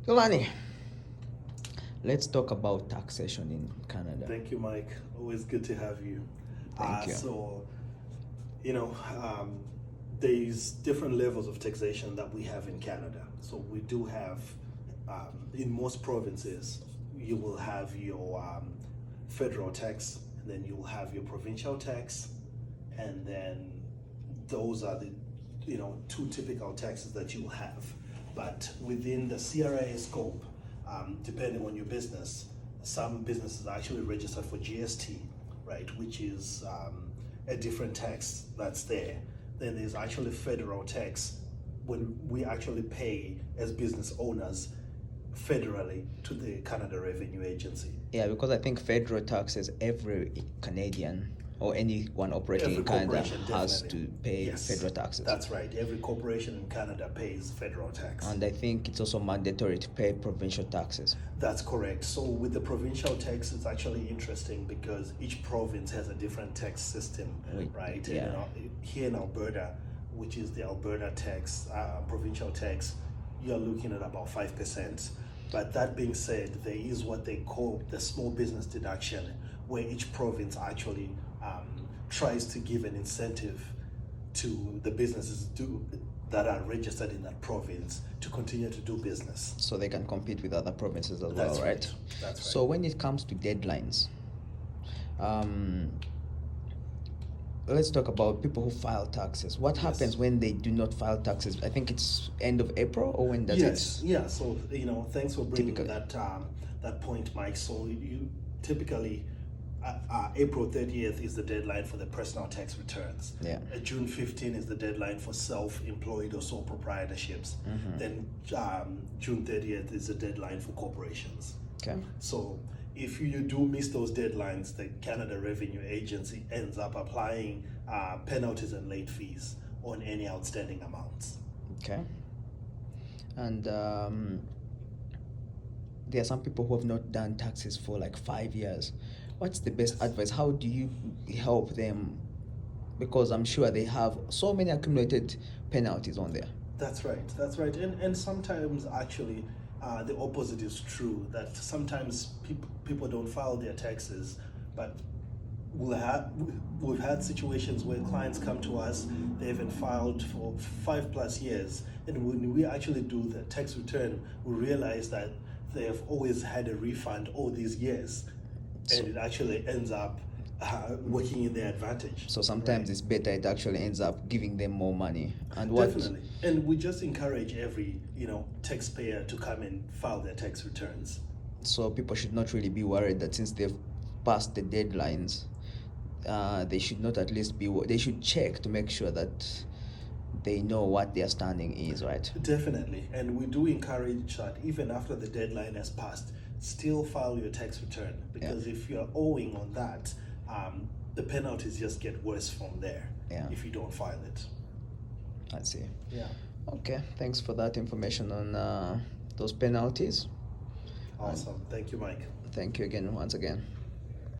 Giovanni, let's talk about taxation in Canada. Thank you, Mike. Always good to have you. Thank you. So, you know, there's different levels of taxation that we have in Canada. So we do have, in most provinces, you will have your federal tax, and then you'll have your provincial tax, and then those are the two typical taxes that you'll have. But within the CRA scope, depending on your business, some businesses are actually registered for GST, right, which is a different tax that's there. Then there's actually federal tax when we actually pay as business owners federally to the Canada Revenue Agency. Yeah, because I think federal taxes, every Canadian or anyone operating in Canada has to pay federal taxes. That's right. Every corporation in Canada pays federal tax. And I think it's also mandatory to pay provincial taxes. That's correct. So with the provincial tax, it's actually interesting because each province has a different tax system, right? Yeah. Here in Alberta, which is the Alberta tax, provincial tax, you're looking at about 5%. But that being said, there is what they call the small business deduction, where each province actually tries to give an incentive to the businesses that are registered in that province to continue to do business. So they can compete with other provinces as well, right? That's right. So when it comes to deadlines, let's talk about people who file taxes. What happens when they do not file taxes? I think it's end of April, or when does it? Yeah, so thanks for bringing that point, Mike. So you typically April 30th is the deadline for the personal tax returns. Yeah. June 15th is the deadline for self-employed or sole proprietorships. Mm-hmm. Then June 30th is the deadline for corporations. Okay. So if you do miss those deadlines, the Canada Revenue Agency ends up applying penalties and late fees on any outstanding amounts. Okay. And there are some people who have not done taxes for like 5 years. What's the best advice? How do you help them? Because I'm sure they have so many accumulated penalties on there. That's right. And sometimes actually the opposite is true, that sometimes people don't file their taxes, but we've had situations where clients come to us, they haven't filed for 5+ years, and when we actually do the tax return, we realize that they have always had a refund all these years, and it actually ends up working in their advantage. So sometimes it's better, it actually ends up giving them more money. And Definitely. And we just encourage every taxpayer to come and file their tax returns. So people should not really be worried that since they've passed the deadlines, they should not at least they should check to make sure that they know what their standing is, right? Definitely. And we do encourage that even after the deadline has passed, still file your tax return, because if you're owing on that, the penalties just get worse from there if you don't file it. I see. Yeah. Okay, thanks for that information on those penalties. Awesome. Thank you, Mike. Thank you again, once again.